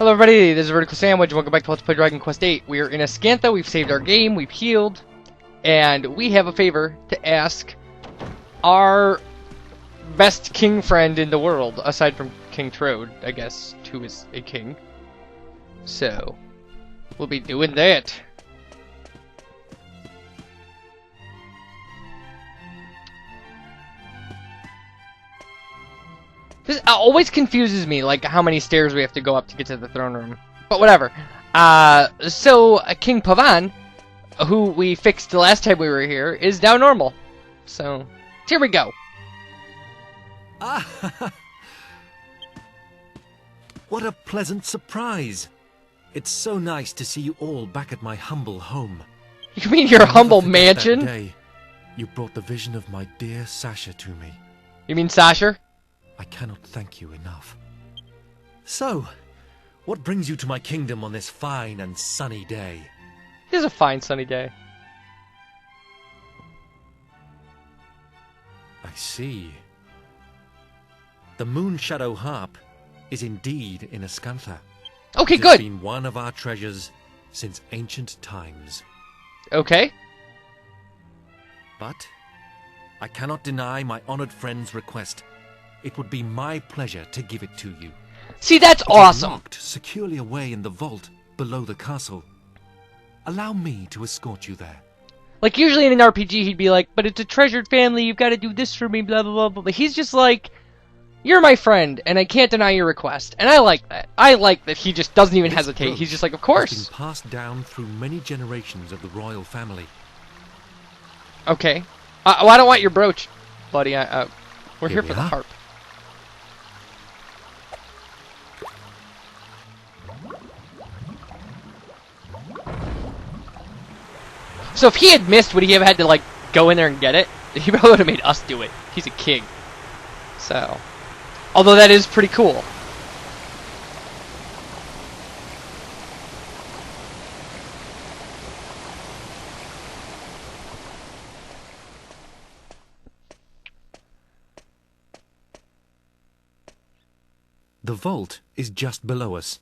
Hello everybody, this is VerticalSandwich. Welcome back to Let's Play Dragon Quest VIII. We are in Ascantha, we've saved our game, we've healed, and we have a favor to ask our best king friend in the world, aside from King Trode, I guess, who is a king. So, we'll be doing that. This always confuses me, like, how many stairs we have to go up to get to the throne room. But whatever. So, King Pavan, who we fixed the last time we were here, is now normal. So, here we go. Ah! What a pleasant surprise. It's so nice to see you all back at my humble home. You mean your humble mansion? That day, you brought the vision of my dear Sasha to me. You mean Sasha? I cannot thank you enough. So, what brings you to my kingdom on this fine and sunny day? It is a fine sunny day. I see. The Moonshadow Harp is indeed in Ascantha. Okay, It good. has been one of our treasures since ancient times. Okay. But I cannot deny my honored friend's request. It would be my pleasure to give it to you. See, that's It is awesome. locked securely away in the vault below the castle. Allow me to escort you there. Like, usually in an RPG, he'd be like, but it's a treasured family, you've got to do this for me, blah, blah, blah, blah. But he's just like, you're my friend, and I can't deny your request. And I like that. I like that he just doesn't even This hesitate. brooch He's just like, of has course. been passed down through many generations of the royal family. Okay. Well, I don't want your brooch, buddy. We're here we for the are. harp. So if he had missed, would he have had to, like, go in there and get it? He probably would have made us do it. He's a king. So. Although that is pretty cool. The vault is just below us.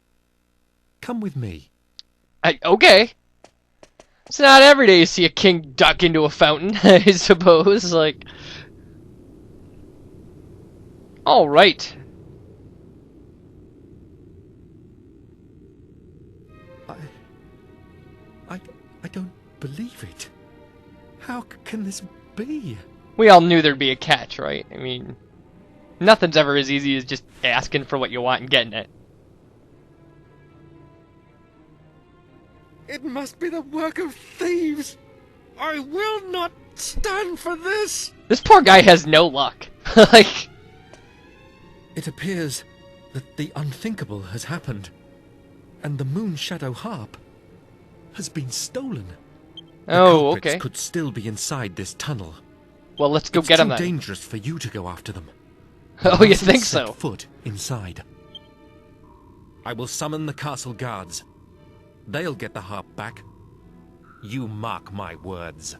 Come with me. Okay. It's not every day you see a king duck into a fountain, I suppose. Like. Alright. I don't believe it. How can this be? We all knew there'd be a catch, right? I mean, nothing's ever as easy as just asking for what you want and getting it. It must be the work of thieves. I will not stand for this. This poor guy has no luck. Like, It appears that the unthinkable has happened, and the Moonshadow Harp has been stolen. The oh, culprits okay. could still be inside this tunnel. Well, let's go It's get too him then. dangerous for you to go after them. Oh, you Mustn't think set so? Foot inside. I will summon the castle guards. They'll get the harp back. You mark my words.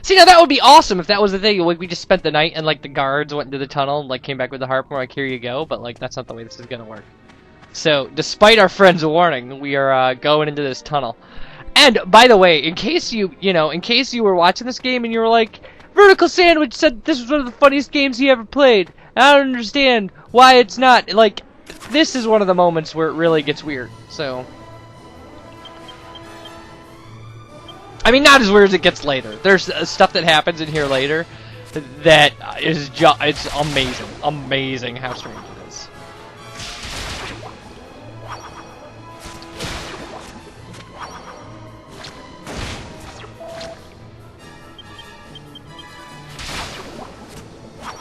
See, now that would be awesome if that was the thing. Like, we just spent the night and, like, the guards went into the tunnel and, like, came back with the harp and we're like, here you go. But, like, that's not the way this is gonna work. So, despite our friend's warning, we are going into this tunnel. And, by the way, in case you were watching this game and you were like, VerticalSandwich said this was one of the funniest games he ever played. I don't understand why it's not. Like, this is one of the moments where it really gets weird. So, I mean, not as weird as it gets later. There's stuff that happens in here later that is it's amazing. Amazing how strange it is.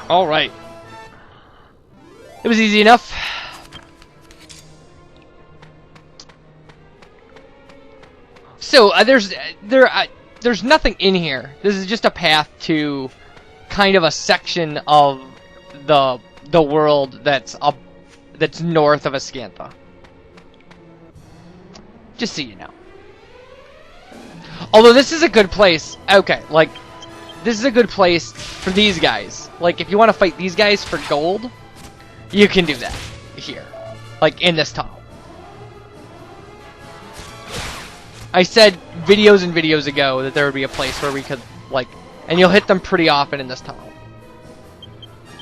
Alright. It was easy enough. So, there's nothing in here. This is just a path to kind of a section of the world that's north of Ascantha. Just so you know. Although this is a good place. Okay, like, this is a good place for these guys. Like, if you want to fight these guys for gold, you can do that here. like in this tunnel. I said videos and videos ago that there would be a place where we could, like, and you'll hit them pretty often in this tunnel.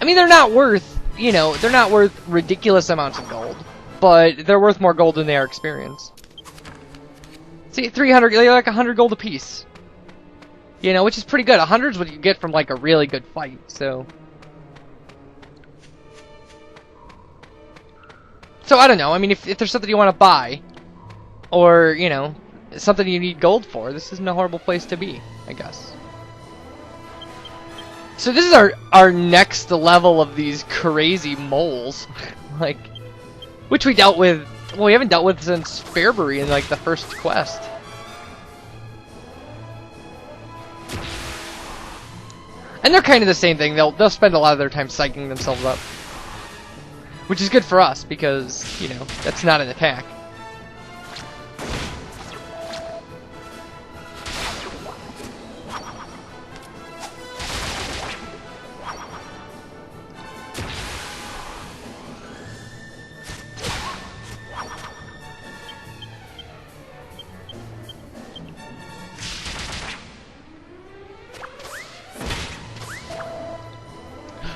I mean, they're not worth, you know, they're not worth ridiculous amounts of gold, but they're worth more gold than they are experience. See, 300, they're like 100 gold apiece. You know, which is pretty good. 100 is what you get from, like, a really good fight, so... So, I don't know, I mean, if there's something you want to buy, or, you know, something you need gold for, this isn't a horrible place to be, I guess. So this is our next level of these crazy moles, like, which we dealt with, well, we haven't dealt with since Fairbury in, like, the first quest. And they're kind of the same thing, they'll spend a lot of their time psyching themselves up. Which is good for us, because, you know, that's not an attack.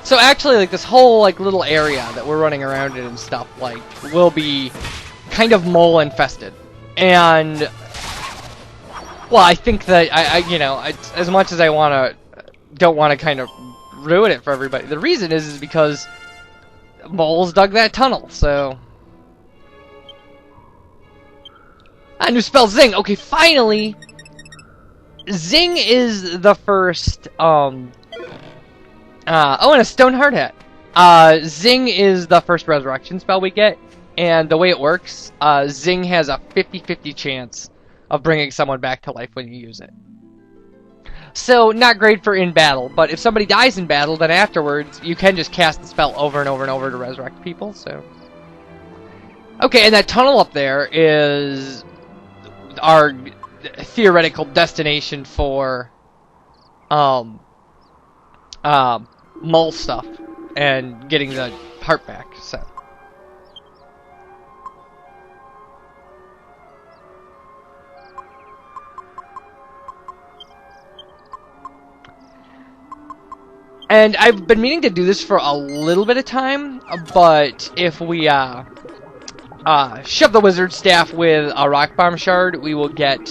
So actually, like, this whole, like, little area that we're running around in and stuff, like, will be kind of mole infested. And, well, I think that, you know, as much as I don't want to kind of ruin it for everybody, the reason is because moles dug that tunnel, so... A new spell, Zing! Okay, finally! Zing is the first, oh, and a stone hardhat. Zing is the first resurrection spell we get, and the way it works, Zing has a 50-50 chance of bringing someone back to life when you use it. So, not great for in battle, but if somebody dies in battle, then afterwards, you can just cast the spell over and over and over to resurrect people, so... Okay, and that tunnel up there is our theoretical destination for, mole stuff and getting the harp back, so. And I've been meaning to do this for a little bit of time, but if we shove the wizard staff with a rock bomb shard, we'll get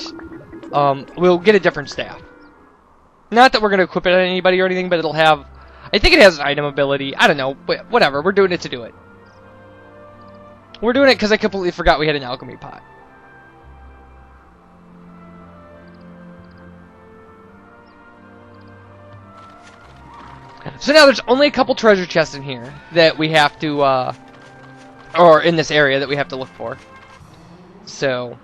a different staff. Not that we're gonna equip it on anybody or anything, but it'll have, I think it has an item ability. I don't know, but whatever. We're doing it to do it. We're doing it because I completely forgot we had an alchemy pot. So now there's only a couple treasure chests in here that we have to, or in this area that we have to look for. So...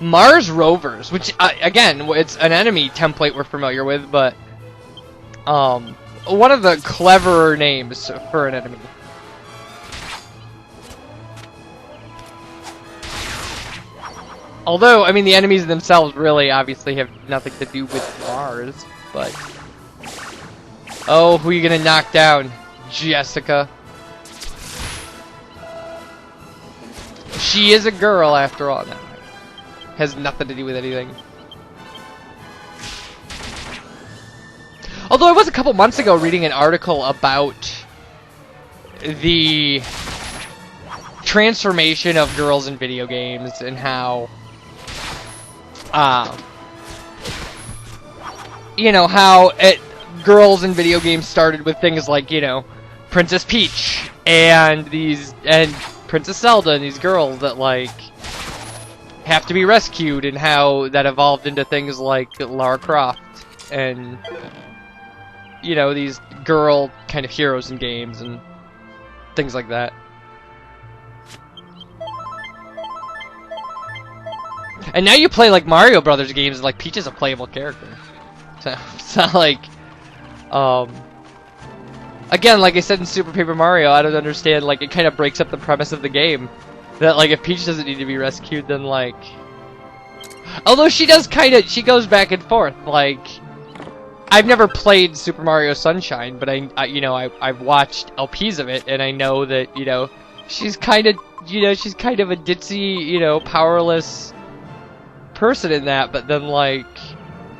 Mars Rovers, which, again, it's an enemy template we're familiar with, but, one of the cleverer names for an enemy. Although, I mean, the enemies themselves really, obviously, have nothing to do with Mars, but... Oh, who are you gonna knock down? Jessica. She is a girl, after all. No, has nothing to do with anything. Although I was a couple months ago reading an article about the transformation of girls in video games and how, you know, how girls in video games started with things like, you know, Princess Peach and Princess Zelda and these girls that, like, have to be rescued, and how that evolved into things like Lara Croft and, you know, these girl kind of heroes in games and things like that. And now you play like Mario Brothers games and like Peach is a playable character. So it's not like, again, like I said in Super Paper Mario, I don't understand, like, it kind of breaks up the premise of the game. That, like, if Peach doesn't need to be rescued, then, like... Although she does kind of, she goes back and forth, like... I've never played Super Mario Sunshine, but I've watched LPs of it, and I know that, you know, she's kind of a ditzy, you know, powerless person in that, but then, like,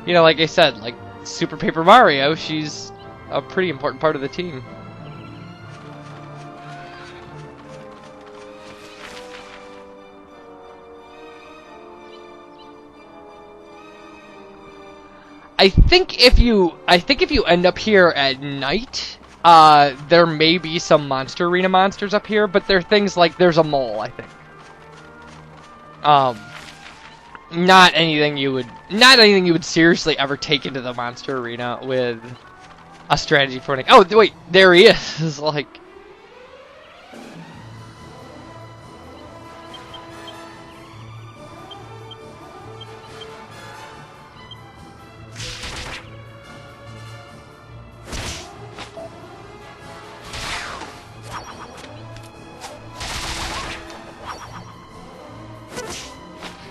you know, like I said, like, Super Paper Mario, she's a pretty important part of the team. I think if you end up here at night, there may be some Monster Arena monsters up here, but they're things like there's a mole, I think. Not anything you would seriously ever take into the Monster Arena with a strategy for an. Oh wait, there he is. Like.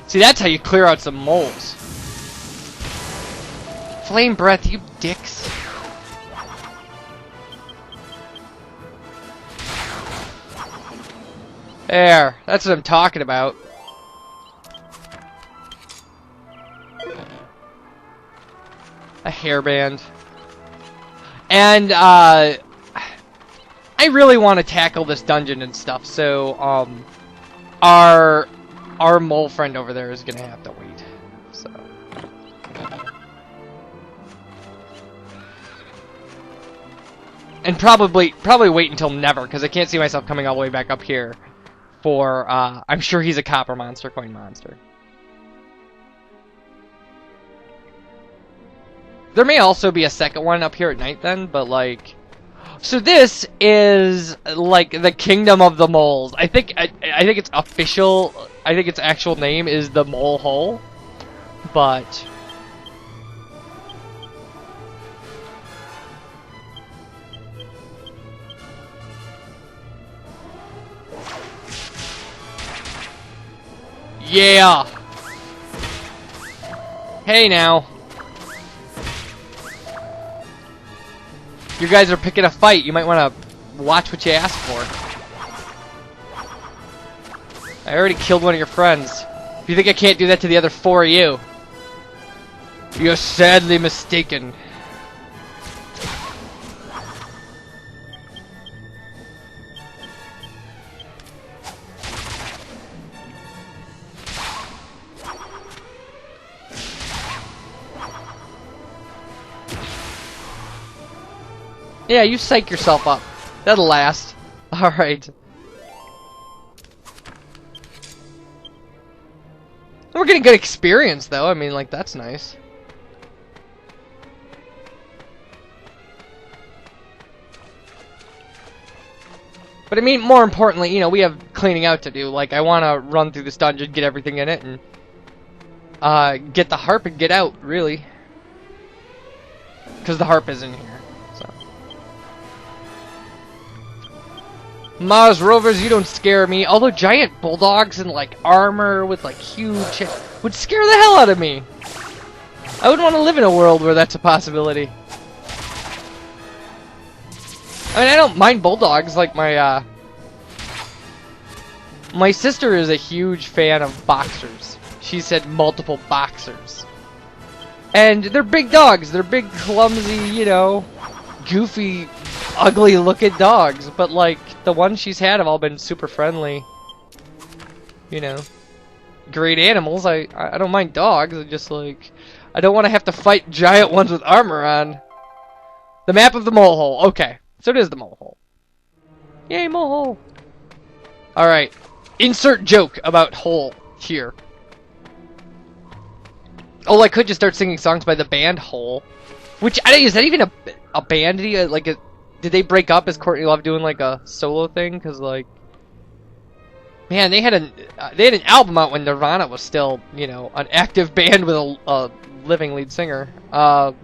See, that's how you clear out some moles. Flame breath, you dicks. There, that's what I'm talking about. A hairband. And, I really want to tackle this dungeon and stuff, so, our mole friend over there is gonna have to wait. So. And probably wait until never, because I can't see myself coming all the way back up here for, I'm sure he's a copper monster, coin monster. There may also be a second one up here at night then, but like... So this is like the Kingdom of the Moles. I think it's official. I think its actual name is the Molehole, but yeah. Hey now. You guys are picking a fight. You might want to watch what you ask for. I already killed one of your friends. If you think I can't do that to the other 4 of you, you're sadly mistaken. Yeah, you psych yourself up. That'll last. Alright. We're getting good experience, though. I mean, like, that's nice. But I mean, more importantly, you know, we have cleaning out to do. Like, I want to run through this dungeon, get everything in it, and get the harp and get out, really. Because the harp is in here. Mars Rovers, you don't scare me. Although giant bulldogs and like armor with like huge would scare the hell out of me. I would want to live in a world where that's a possibility. I mean, I don't mind bulldogs. Like my sister is a huge fan of boxers. She said multiple boxers. And they're big dogs. They're big, clumsy, you know, goofy, ugly looking dogs, but like the ones she's had have all been super friendly, you know, great animals. I don't mind dogs. I just like, I don't want to have to fight giant ones with armor on. The map of the molehole. Okay, so it is the molehole. Yay, molehole. Alright, insert joke about hole here. Oh, I could just start singing songs by the band Hole, which is that even a band? Did they break up? Is Courtney Love doing like a solo thing? Because like, man, they had an album out when Nirvana was still, you know, an active band with a living lead singer. That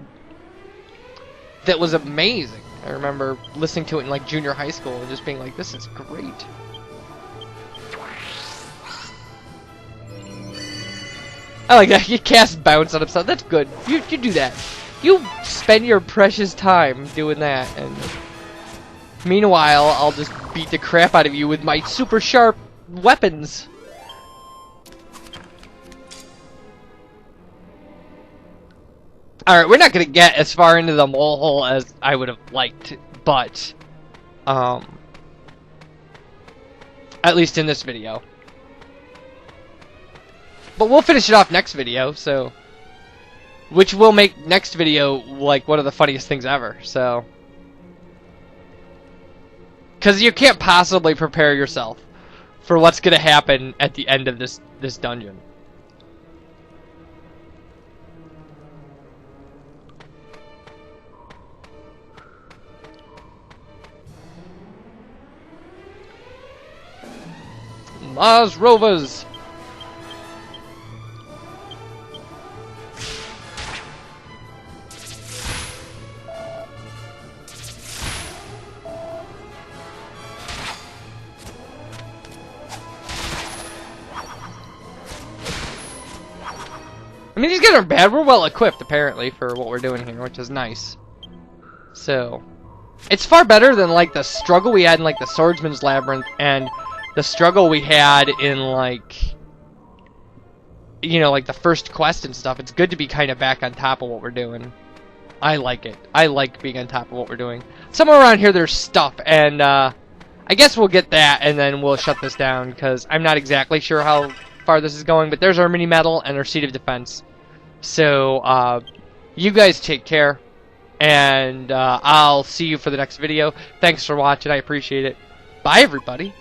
was amazing. I remember listening to it in like junior high school and just being like, this is great. I like that. You cast bounce on himself. That's good. You do that. You spend your precious time doing that, and meanwhile, I'll just beat the crap out of you with my super sharp weapons. Alright, we're not gonna get as far into the molehole as I would have liked, but at least in this video. But we'll finish it off next video, so which will make next video like one of the funniest things ever, so because you can't possibly prepare yourself for what's gonna happen at the end of this dungeon. Mars Rovers! I mean, these guys aren't bad. We're well equipped, apparently, for what we're doing here, which is nice. So, it's far better than, like, the struggle we had in, like, the Swordsman's Labyrinth, and the struggle we had in, like, you know, like, the first quest and stuff. It's good to be kind of back on top of what we're doing. I like it. I like being on top of what we're doing. Somewhere around here there's stuff, and, I guess we'll get that, and then we'll shut this down, because I'm not exactly sure how far this is going, but there's our mini medal and our seat of defense. So, you guys take care, and I'll see you for the next video. Thanks for watching. I appreciate it. Bye, everybody.